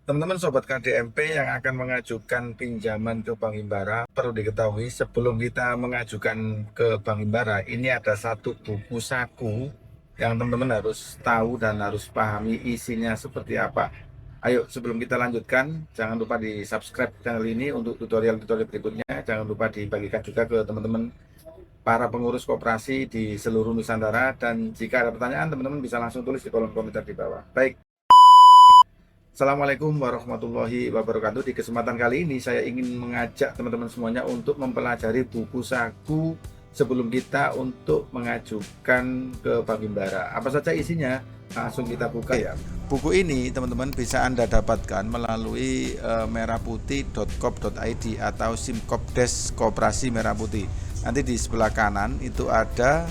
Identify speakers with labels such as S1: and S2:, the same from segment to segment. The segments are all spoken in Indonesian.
S1: Teman-teman sobat KDMP yang akan mengajukan pinjaman ke Bank Himbara, perlu diketahui sebelum kita mengajukan ke Bank Himbara, ini ada satu buku saku yang teman-teman harus tahu dan harus pahami isinya seperti apa. Ayo sebelum kita lanjutkan, jangan lupa di subscribe channel ini untuk tutorial-tutorial berikutnya. Jangan lupa dibagikan juga ke teman-teman para pengurus koperasi di seluruh Nusantara. Dan jika ada pertanyaan, teman-teman bisa langsung tulis di kolom komentar di bawah. Baik. Assalamualaikum warahmatullahi wabarakatuh. Di kesempatan kali ini saya ingin mengajak teman-teman semuanya untuk mempelajari buku saku sebelum kita untuk mengajukan ke Bank Himbara. Apa saja isinya? Langsung kita buka ya. Buku ini teman-teman bisa Anda dapatkan melalui merahputih.coop.id atau Simkopdes Koperasi Merah Putih. Nanti di sebelah kanan itu ada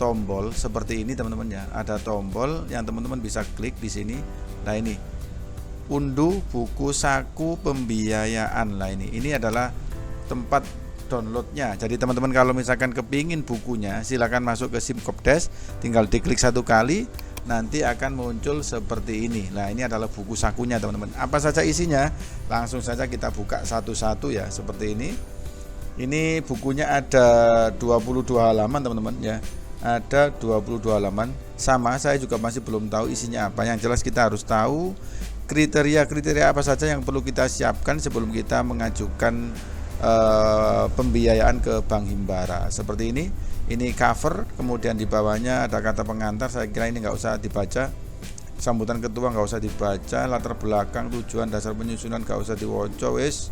S1: tombol seperti ini teman-teman ya. Ada tombol yang teman-teman bisa klik di sini. Nah ini unduh buku saku pembiayaan lah ini adalah tempat downloadnya. Jadi teman-teman kalau misalkan kepingin bukunya silakan masuk ke Simkopdes, tinggal diklik satu kali nanti akan muncul seperti ini. Nah ini adalah buku sakunya teman-teman. Apa saja isinya? Langsung saja kita buka satu-satu ya seperti ini. Ini bukunya ada 22 halaman teman-teman ya. Ada 22 halaman. Sama saya juga masih belum tahu isinya apa. Yang jelas kita harus tahu kriteria-kriteria apa saja yang perlu kita siapkan sebelum kita mengajukan pembiayaan ke Bank Himbara. Seperti ini cover, kemudian di bawahnya ada kata pengantar. Saya kira ini nggak usah dibaca. Sambutan ketua nggak usah dibaca. Latar belakang, tujuan, dasar penyusunan nggak usah diwoco wis.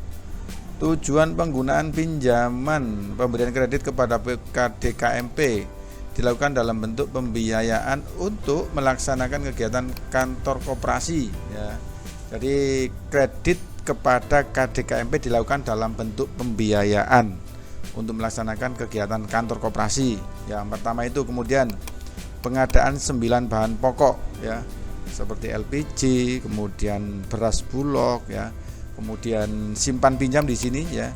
S1: Tujuan penggunaan pinjaman pemberian kredit kepada KDKMP dilakukan dalam bentuk pembiayaan untuk melaksanakan kegiatan kantor koperasi ya. Jadi kredit kepada KDKMP dilakukan dalam bentuk pembiayaan untuk melaksanakan kegiatan kantor koperasi. Yang pertama itu, kemudian pengadaan 9 bahan pokok ya, seperti LPG, kemudian beras bulog ya, kemudian simpan pinjam di sini ya.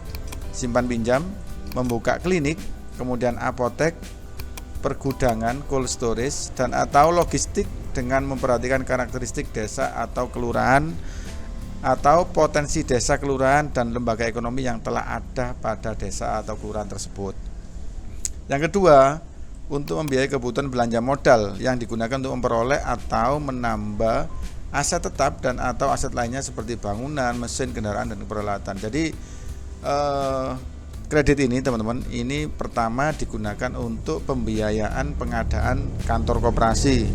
S1: Simpan pinjam, membuka klinik, kemudian apotek, pergudangan, cold storage, dan atau logistik dengan memperhatikan karakteristik desa atau kelurahan atau potensi desa, kelurahan, dan lembaga ekonomi yang telah ada pada desa atau kelurahan tersebut. Yang kedua, untuk membiayai kebutuhan belanja modal yang digunakan untuk memperoleh atau menambah aset tetap dan atau aset lainnya seperti bangunan, mesin, kendaraan, dan peralatan. Jadi kredit ini teman-teman, ini pertama digunakan untuk pembiayaan pengadaan kantor koperasi,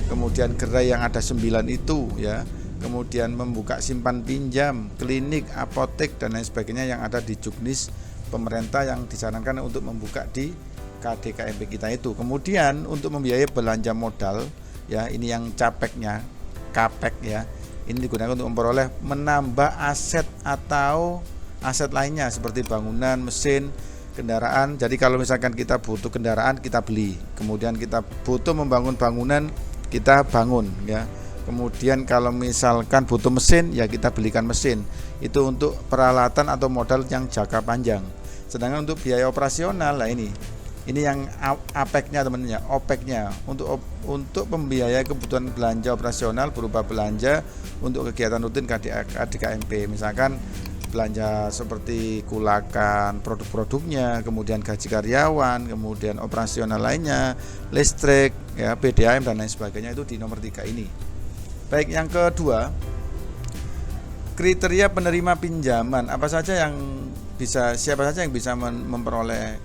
S1: kemudian gerai yang ada 9 itu ya, kemudian membuka simpan pinjam, klinik, apotek, dan lain sebagainya yang ada di juknis pemerintah yang disarankan untuk membuka di KDKMP kita itu. Kemudian untuk membiayai belanja modal ya, ini yang capeknya, kapek ya, ini digunakan untuk memperoleh menambah aset atau aset lainnya seperti bangunan, mesin, kendaraan. Jadi kalau misalkan kita butuh kendaraan, kita beli. Kemudian kita butuh membangun bangunan, kita bangun ya. Kemudian kalau misalkan butuh mesin, ya kita belikan mesin. Itu untuk peralatan atau modal yang jangka panjang. Sedangkan untuk biaya operasional lah ini yang apeknya teman-teman ya, opeknya untuk pembiayaan kebutuhan belanja operasional berupa belanja untuk kegiatan rutin KDKMP, misalkan belanja seperti kulakan produk-produknya, kemudian gaji karyawan, kemudian operasional lainnya, listrik, ya, PDAM, dan lain sebagainya, itu di nomor 3 ini. Baik, yang kedua, kriteria penerima pinjaman. Apa saja yang bisa, siapa saja yang bisa memperoleh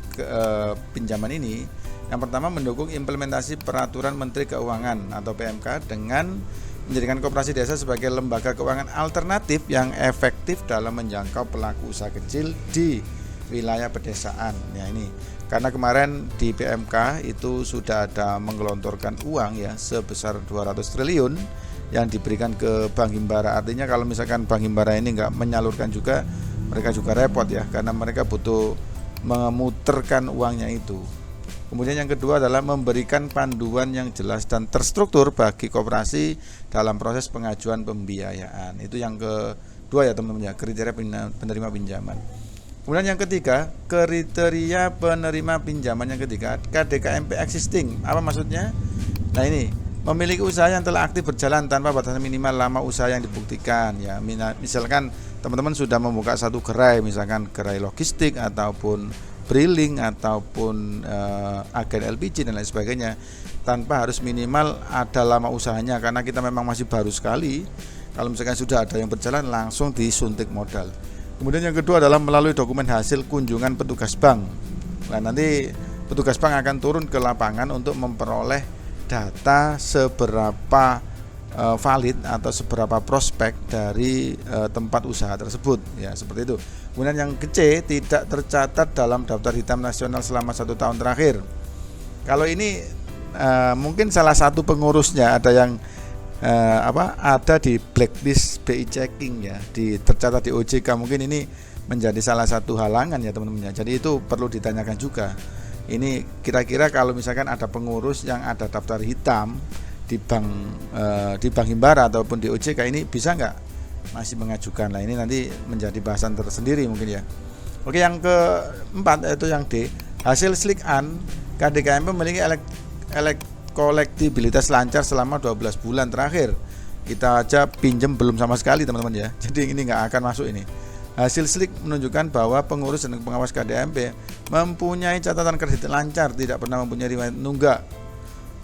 S1: pinjaman ini? Yang pertama, mendukung implementasi peraturan Menteri Keuangan atau PMK dengan menjadikan koperasi desa sebagai lembaga keuangan alternatif yang efektif dalam menjangkau pelaku usaha kecil di wilayah pedesaan. Ya ini, karena kemarin di PMK itu sudah ada menggelontorkan uang ya sebesar 200 triliun yang diberikan ke Bank Himbara. Artinya kalau misalkan Bank Himbara ini nggak menyalurkan juga, mereka juga repot ya, karena mereka butuh memutarkan uangnya itu. Kemudian yang kedua adalah memberikan panduan yang jelas dan terstruktur bagi koperasi dalam proses pengajuan pembiayaan. Itu yang kedua ya teman-teman ya, kriteria penerima pinjaman. Kemudian yang ketiga, kriteria penerima pinjaman yang ketiga, KDKMP existing. Apa maksudnya? Nah ini, Memiliki usaha yang telah aktif berjalan tanpa batasan minimal lama usaha yang dibuktikan ya. Misalkan teman-teman sudah membuka satu gerai, misalkan gerai logistik ataupun briling ataupun agen LPG dan lain sebagainya, tanpa harus minimal ada lama usahanya, karena kita memang masih baru sekali. Kalau misalkan sudah ada yang berjalan, langsung disuntik modal. Kemudian yang kedua adalah melalui dokumen hasil kunjungan petugas bank. Nah, nanti petugas bank akan turun ke lapangan untuk memperoleh data seberapa valid atau seberapa prospek dari tempat usaha tersebut ya, seperti itu. Kemudian yang C, tidak tercatat dalam daftar hitam nasional selama 1 tahun terakhir. Kalau ini mungkin salah satu pengurusnya ada yang ada di blacklist BI checking ya, tercatat di OJK, mungkin ini menjadi salah satu halangan ya teman-teman ya. Jadi itu perlu ditanyakan juga. Ini kira-kira kalau misalkan ada pengurus yang ada daftar hitam di bank himbara ataupun di OJK, ini bisa nggak masih mengajukan? Nah, ini nanti menjadi bahasan tersendiri mungkin ya. Oke, yang keempat yaitu yang D, hasil slik-an KDKMP memiliki kolektibilitas lancar selama 12 bulan terakhir. Kita aja pinjem belum sama sekali teman-teman ya, jadi ini nggak akan masuk ini. Hasil slik menunjukkan bahwa pengurus dan pengawas KDKMP mempunyai catatan kredit lancar, tidak pernah mempunyai riwayat nunggak.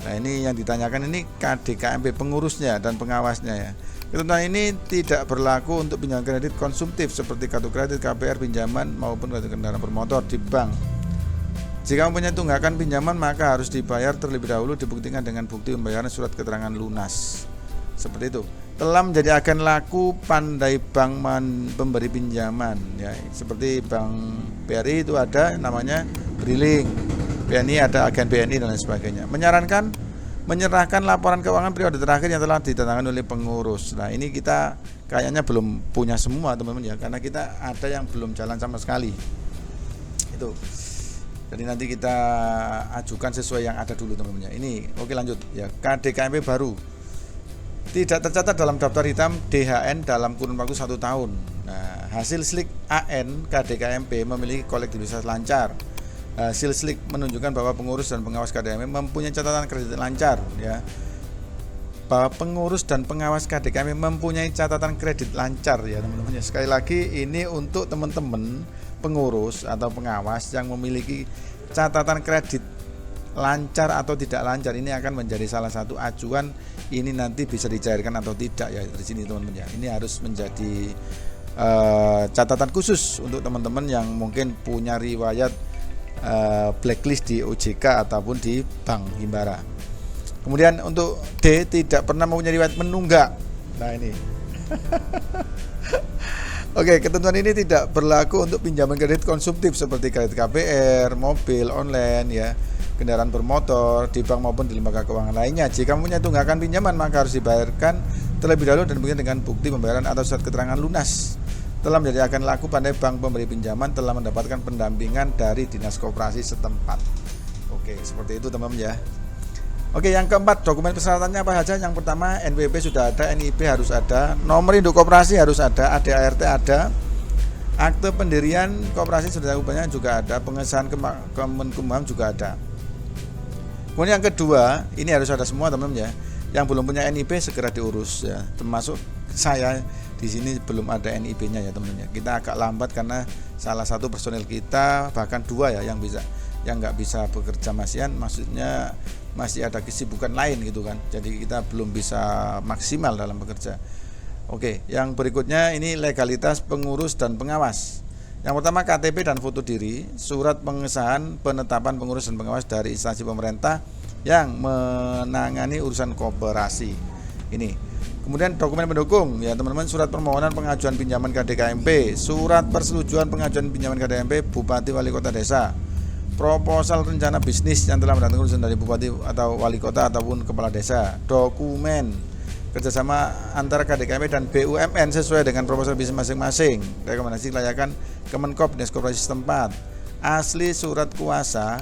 S1: Nah, ini yang ditanyakan ini KDKMP pengurusnya dan pengawasnya ya. Ketentuan ini tidak berlaku untuk pinjaman kredit konsumtif seperti kartu kredit, KPR, pinjaman maupun kartu kendaraan bermotor di bank. Jika mempunyai tunggakan pinjaman, maka harus dibayar terlebih dahulu, dibuktikan dengan bukti pembayaran surat keterangan lunas. Seperti itu. Telah menjadi agen laku pandai bank pemberi pinjaman ya, seperti Bank BRI itu ada namanya Briling, BNI ada agen BNI dan lain sebagainya. Menyerahkan laporan keuangan periode terakhir yang telah ditandatangani oleh pengurus. Nah, ini kita kayaknya belum punya semua teman-teman ya, karena kita ada yang belum jalan sama sekali. Itu. Jadi nanti kita ajukan sesuai yang ada dulu teman-teman ya. Ini oke, lanjut ya. KDKMP baru tidak tercatat dalam daftar hitam DHN dalam kurun waktu 1 tahun. Nah, hasil slik AN KDKMP memiliki kolektibilitas lancar. Hasil slik menunjukkan bahwa pengurus dan pengawas KDKMP mempunyai catatan kredit lancar ya. Bahwa pengurus dan pengawas KDKMP mempunyai catatan kredit lancar ya teman-teman ya. Sekali lagi ini untuk teman-teman pengurus atau pengawas yang memiliki catatan kredit lancar atau tidak lancar, ini akan menjadi salah satu acuan ini nanti bisa dicairkan atau tidak ya di sini teman-teman ya. Ini harus menjadi catatan khusus untuk teman-teman yang mungkin punya riwayat blacklist di OJK ataupun di bank himbara. Kemudian untuk D, tidak pernah mempunyai riwayat menunggak. Nah, ini oke, ketentuan ini tidak berlaku untuk pinjaman kredit konsumtif seperti kredit KPR, mobil online ya, kendaraan bermotor di bank maupun di lembaga keuangan lainnya. Jika mempunyai tunggakan pinjaman, maka harus dibayarkan terlebih dahulu dan buktikan dengan bukti pembayaran atau surat keterangan lunas. Telah menjadi agen laku pandai bank pemberi pinjaman, telah mendapatkan pendampingan dari dinas koperasi setempat. Oke, seperti itu teman-teman ya. Oke, yang keempat, dokumen persyaratannya apa saja? Yang pertama, NPWP sudah ada, NIP harus ada, nomor induk koperasi harus ada, ADART ada, akte pendirian koperasi sudah juga ada, pengesahan Kemenkumham juga ada. Kemudian yang kedua, ini harus ada semua teman-teman ya. Yang belum punya NIP segera diurus ya. Termasuk saya di sini belum ada NIP-nya ya teman-teman ya. Kita agak lambat karena salah satu personil kita, bahkan 2 ya yang nggak bisa bekerja maksudnya masih ada kesibukan lain gitu kan. Jadi kita belum bisa maksimal dalam bekerja. Oke, yang berikutnya ini legalitas pengurus dan pengawas. Yang pertama, KTP dan foto diri, surat pengesahan penetapan pengurus dan pengawas dari instansi pemerintah yang menangani urusan koperasi. Ini. Kemudian dokumen pendukung ya teman-teman, surat permohonan pengajuan pinjaman KDKMP, surat persetujuan pengajuan pinjaman KDKMP Bupati Wali Kota Desa, proposal rencana bisnis yang telah mendatangkan urusan dari Bupati atau Wali Kota ataupun Kepala Desa, dokumen kerjasama antara KDKMP dan BUMN sesuai dengan proposal bisnis masing-masing, rekomendasi kelayakan Kemenkop Dinas Koperasi setempat, asli surat kuasa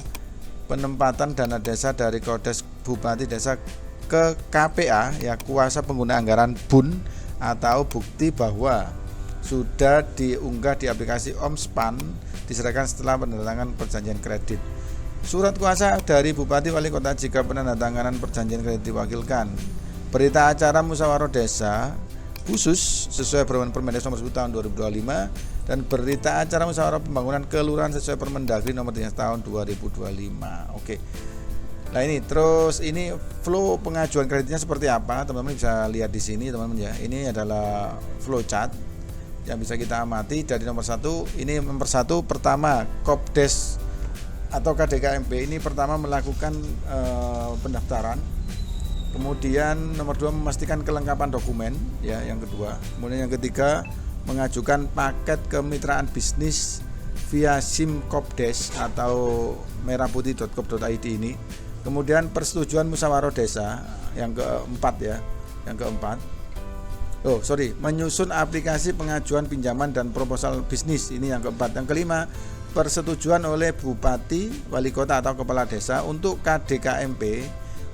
S1: penempatan dana desa dari Kodes Bupati Desa ke KPA ya, kuasa pengguna anggaran BUN, atau bukti bahwa sudah diunggah di aplikasi Omspan, diserahkan setelah penandatangan perjanjian kredit. Surat kuasa dari Bupati Wali Kota jika penandatanganan perjanjian kredit diwakilkan. Berita acara musyawarah desa khusus sesuai Permendes nomor 10 tahun 2025 dan berita acara musyawarah pembangunan kelurahan sesuai Permendagri nomor 3 tahun 2025. Oke. Nah ini terus ini flow pengajuan kreditnya seperti apa? Teman-teman bisa lihat di sini teman-teman ya. Ini adalah flow chart yang bisa kita amati dari nomor 1. Ini nomor 1 pertama Kopdes atau KDKMP ini pertama melakukan pendaftaran. Kemudian nomor 2 memastikan kelengkapan dokumen ya, yang kedua. Kemudian yang ketiga mengajukan paket kemitraan bisnis via SIM Kopdes atau merahputih.gov.id ini. Kemudian persetujuan musyawarah desa yang keempat ya, yang keempat. Menyusun aplikasi pengajuan pinjaman dan proposal bisnis ini yang keempat. Yang kelima, persetujuan oleh Bupati, Wali Kota atau Kepala Desa untuk KDKMP.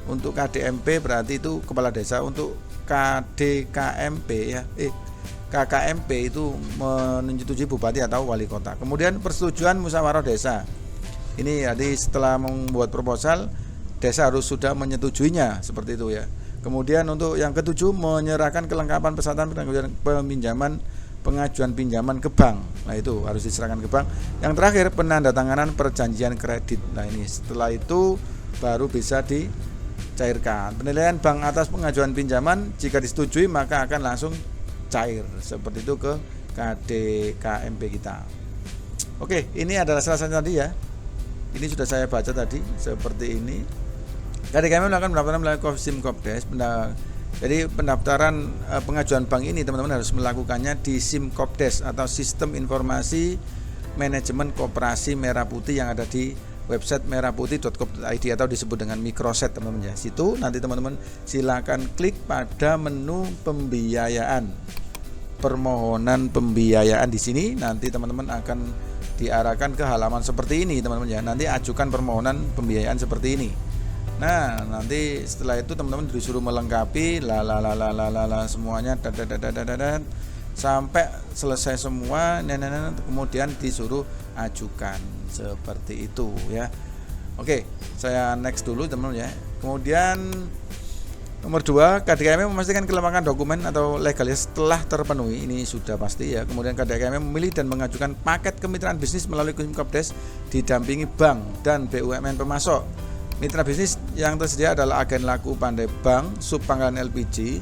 S1: Untuk KDMP berarti itu kepala desa, untuk KDKMP ya. KKMP itu menyetujui bupati atau wali kota. Kemudian persetujuan musyawarah desa. Ini jadi setelah membuat proposal desa harus sudah menyetujuinya seperti itu ya. Kemudian untuk yang ketujuh menyerahkan kelengkapan persyaratan peminjaman pengajuan pinjaman ke bank. Nah itu harus diserahkan ke bank. Yang terakhir penandatanganan perjanjian kredit. Nah ini setelah itu baru bisa dicairkan. Penilaian bank atas pengajuan pinjaman jika disetujui maka akan langsung cair seperti itu ke KDKMP kita. Oke, ini adalah salah satu tadi ya. Ini sudah saya baca tadi seperti ini. KDKMP melakukan pendaftaran melalui SIM Kopdes. Jadi pendaftaran pengajuan bank ini teman-teman harus melakukannya di SIM Kopdes atau Sistem Informasi Manajemen Koperasi Merah Putih yang ada di website merahputih.gov.id atau disebut dengan Microset teman-teman ya. Situ nanti teman-teman silakan klik pada menu pembiayaan. Permohonan pembiayaan di sini nanti teman-teman akan diarahkan ke halaman seperti ini teman-teman ya. Nanti ajukan permohonan pembiayaan seperti ini. Nah, nanti setelah itu teman-teman disuruh melengkapi semuanya sampai selesai semua kemudian disuruh ajukan seperti itu ya. Oke, saya next dulu teman-teman ya. Kemudian nomor 2, KDKMP memastikan kelengkapan dokumen atau legalitas telah terpenuhi. Ini sudah pasti ya. Kemudian KDKMP memilih dan mengajukan paket kemitraan bisnis melalui SIM Kopdes didampingi bank dan BUMN pemasok. Mitra bisnis yang tersedia adalah agen laku Pandai Bank, sub pangkalan LPG,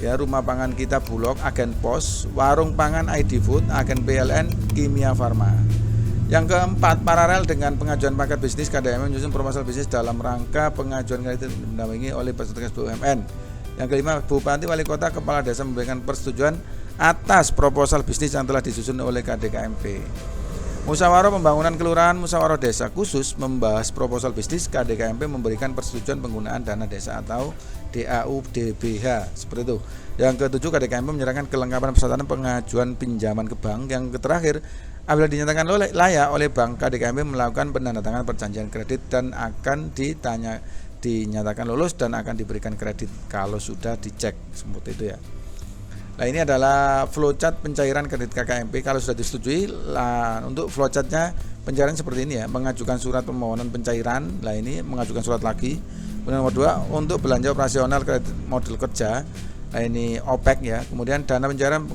S1: ya, rumah pangan kita Bulog, agen pos, warung pangan ID Food, agen PLN, Kimia Farma. Yang keempat, paralel dengan pengajuan paket bisnis, KDKMP menyusun proposal bisnis dalam rangka pengajuan kredit didampingi oleh petugas BUMN. Yang kelima, Bupati, Wali Kota, Kepala Desa memberikan persetujuan atas proposal bisnis yang telah disusun oleh KDKMP. Musyawarah pembangunan kelurahan, musyawarah desa khusus membahas proposal bisnis. KDKMP memberikan persetujuan penggunaan dana desa atau DAU DBH seperti itu. Yang ketujuh, KDKMP menyerahkan kelengkapan persyaratan pengajuan pinjaman ke bank. Yang terakhir, apabila dinyatakan layak oleh bank, KDKMP melakukan penandatanganan perjanjian kredit dan akan dinyatakan lulus dan akan diberikan kredit kalau sudah dicek seperti itu ya. Nah ini adalah flowchart pencairan kredit KKMP kalau sudah disetujui. Untuk flowchartnya pencairan seperti ini ya, mengajukan surat permohonan pencairan. Nah ini mengajukan surat lagi. Kemudian nomor 2 untuk belanja operasional kredit model kerja. Nah ini OPEC ya. Kemudian dana pencairan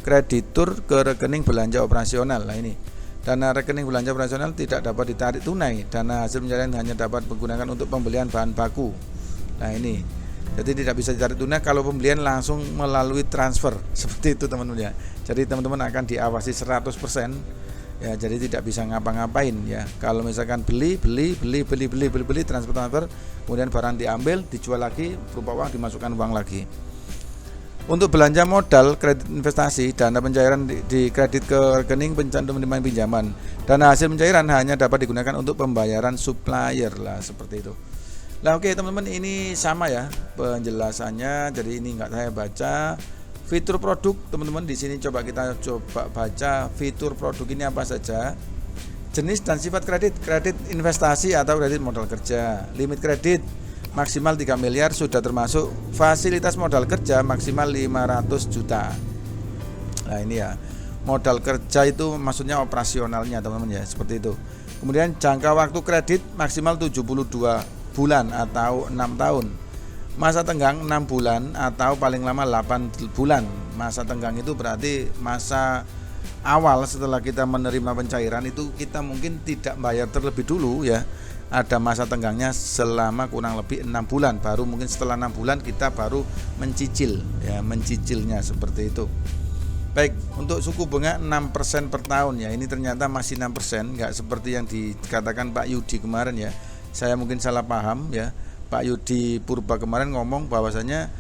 S1: kreditur ke rekening belanja operasional. Nah ini dana rekening belanja operasional tidak dapat ditarik tunai. Dana hasil pencairan hanya dapat digunakan untuk pembelian bahan baku. Nah ini jadi tidak bisa ditarik tunai kalau pembelian langsung melalui transfer seperti itu teman-teman ya. Jadi teman-teman akan diawasi 100% ya. Jadi tidak bisa ngapa-ngapain ya. Kalau misalkan beli transfer, kemudian barang diambil, dijual lagi, berupa uang, dimasukkan uang lagi. Untuk belanja modal kredit investasi, dana pencairan di kredit ke rekening pencantuman pinjaman. Dana hasil pencairan hanya dapat digunakan untuk pembayaran supplier lah seperti itu. Nah oke teman-teman, ini sama ya penjelasannya. Jadi ini nggak saya baca. Fitur produk teman-teman di sini coba baca fitur produk ini apa saja. Jenis dan sifat kredit investasi atau kredit modal kerja. Limit kredit maksimal 3 miliar sudah termasuk fasilitas modal kerja maksimal 500 juta. Nah ini ya, modal kerja itu maksudnya operasionalnya teman-teman ya, seperti itu. Kemudian jangka waktu kredit maksimal 72 bulan atau 6 tahun. Masa tenggang 6 bulan atau paling lama 8 bulan. Masa tenggang itu berarti masa awal setelah kita menerima pencairan itu kita mungkin tidak bayar terlebih dulu ya. Ada masa tenggangnya selama kurang lebih 6 bulan. Baru mungkin setelah 6 bulan kita baru mencicil ya, mencicilnya seperti itu. Baik, untuk suku bunga 6% per tahun ya. Ini ternyata masih 6%, enggak seperti yang dikatakan Pak Yudi kemarin ya. Saya mungkin salah paham ya. Pak Yudi Purba kemarin ngomong bahwasanya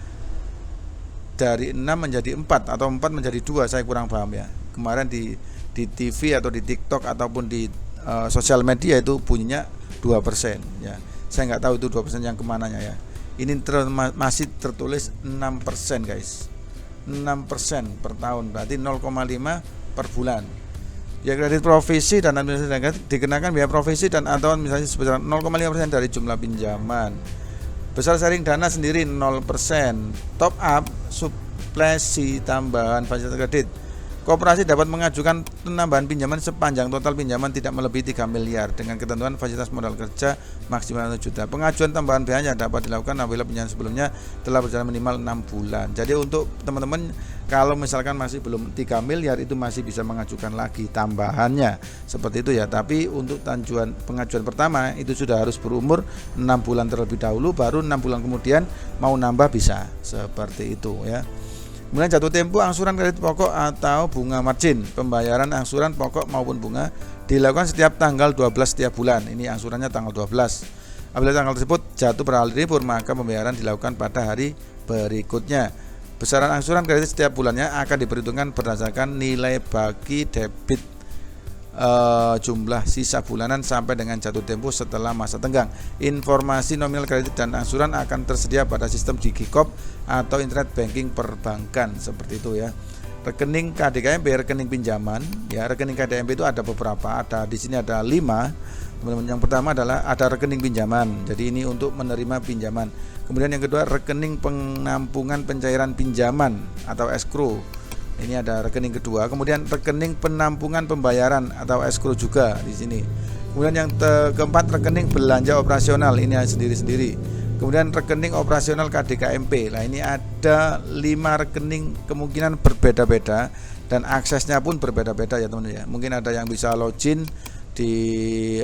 S1: dari 6 menjadi 4 atau 4 menjadi 2, saya kurang paham ya. Kemarin di TV atau di TikTok ataupun di sosial media itu bunyinya 2% ya. Saya nggak tahu itu 2% yang kemananya ya. Ini masih tertulis 6% guys. 6% per tahun berarti 0,5 per bulan. Ya, kredit provisi dan administrasi dikenakan biaya provisi dan atau misalnya sebesar 0,5% dari jumlah pinjaman. Besar sharing dana sendiri 0%. Top up suplesi tambahan fasilitas kredit. Koperasi dapat mengajukan penambahan pinjaman sepanjang total pinjaman tidak melebihi 3 miliar dengan ketentuan fasilitas modal kerja maksimal 1 juta. Pengajuan tambahan biayanya dapat dilakukan apabila pinjaman sebelumnya telah berjalan minimal 6 bulan. Jadi untuk teman-teman kalau misalkan masih belum 3 miliar itu masih bisa mengajukan lagi tambahannya. Seperti itu ya. Tapi untuk pengajuan pertama itu sudah harus berumur 6 bulan terlebih dahulu, baru 6 bulan kemudian mau nambah bisa. Seperti itu ya. Kemudian jatuh tempo angsuran kredit pokok atau bunga margin. Pembayaran angsuran pokok maupun bunga dilakukan setiap tanggal 12 setiap bulan. Ini angsurannya tanggal 12. Apabila tanggal tersebut jatuh pada hari libur, maka pembayaran dilakukan pada hari berikutnya. Besaran angsuran kredit setiap bulannya akan diperhitungkan berdasarkan nilai bagi debit jumlah sisa bulanan sampai dengan jatuh tempo setelah masa tenggang. Informasi nominal kredit dan angsuran akan tersedia pada sistem Digicop atau internet banking perbankan seperti itu ya. Rekening KDKMP, rekening pinjaman ya. Rekening KDKMP itu ada beberapa, di sini ada 5 teman-teman. Yang pertama adalah ada rekening pinjaman, jadi ini untuk menerima pinjaman. Kemudian yang kedua rekening penampungan pencairan pinjaman atau escrow. Ini ada rekening kedua. Kemudian rekening penampungan pembayaran atau escrow juga di sini. Kemudian yang keempat rekening belanja operasional, ini sendiri-sendiri. Kemudian rekening operasional KDKMP. Nah, ini ada 5 rekening, kemungkinan berbeda-beda dan aksesnya pun berbeda-beda ya teman-teman ya. Mungkin ada yang bisa login di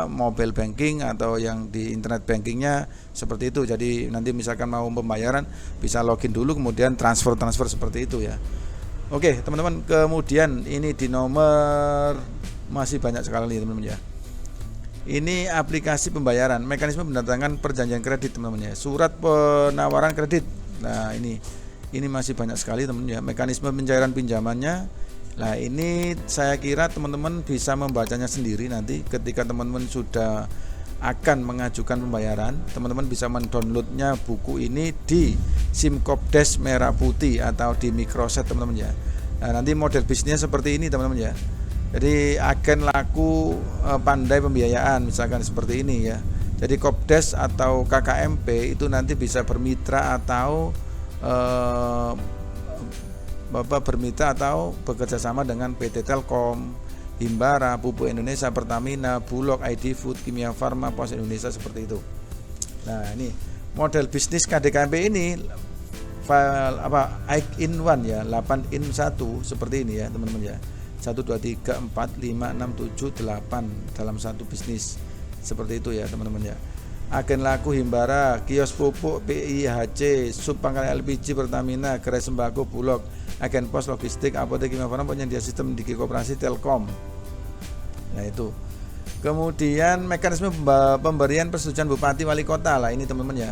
S1: mobile banking atau yang di internet bankingnya seperti itu. Jadi nanti misalkan mau pembayaran bisa login dulu kemudian transfer seperti itu ya. Oke teman-teman, kemudian ini di nomor masih banyak sekali teman-teman ya. Ini aplikasi pembayaran, mekanisme pendatangan perjanjian kredit teman-teman ya. Surat penawaran kredit. Nah ini masih banyak sekali teman-teman ya. Mekanisme pencairan pinjamannya. Nah ini saya kira teman-teman bisa membacanya sendiri nanti ketika teman-teman sudah akan mengajukan pembayaran. Teman-teman bisa mendownloadnya buku ini di Simkopdes Merah Putih atau di Microset teman-teman ya. Nah, nanti model bisnisnya seperti ini teman-teman ya. Jadi agen laku pandai pembiayaan misalkan seperti ini ya. Jadi Kopdes atau KKMP itu nanti bisa bermitra atau bermitra atau bekerja sama dengan PT Telkom, Himbara, Pupuk Indonesia, Pertamina, Bulog, ID Food, Kimia Farma, Pos Indonesia seperti itu. Nah, ini model bisnis KDKMP ini file 8 in 1 ya, 8 in 1 seperti ini ya, teman-teman ya. 1 2 3 4 5 6 7 8 dalam satu bisnis. Seperti itu ya, teman-teman ya. Agen laku Himbara, kios pupuk PIHC, sub pangkalan LPG Pertamina, gerai sembako Bulog, agen pos logistik, apotek Kimia Farma, penyedia sistem Digi Koperasi Telkom. Nah itu. Kemudian mekanisme pemberian persetujuan bupati wali kota lah ini teman-teman ya.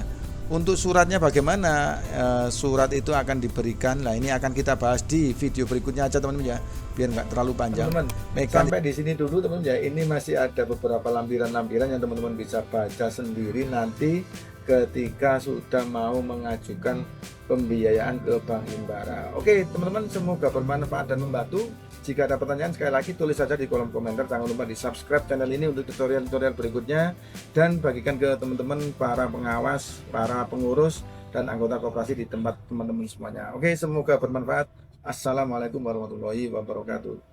S1: Untuk suratnya bagaimana? Surat itu akan diberikan. Nah ini akan kita bahas di video berikutnya aja teman-teman ya, biar nggak terlalu panjang. Teman-teman, sampai di sini dulu teman-teman ya. Ini masih ada beberapa lampiran-lampiran yang teman-teman bisa baca sendiri nanti ketika sudah mau mengajukan pembiayaan ke Bank Himbara. Oke teman-teman, semoga bermanfaat dan membantu. Jika ada pertanyaan sekali lagi tulis saja di kolom komentar. Jangan lupa di subscribe channel ini untuk tutorial-tutorial berikutnya, dan bagikan ke teman-teman para pengawas, para pengurus dan anggota koperasi di tempat teman-teman semuanya. Oke, semoga bermanfaat. Assalamualaikum warahmatullahi wabarakatuh.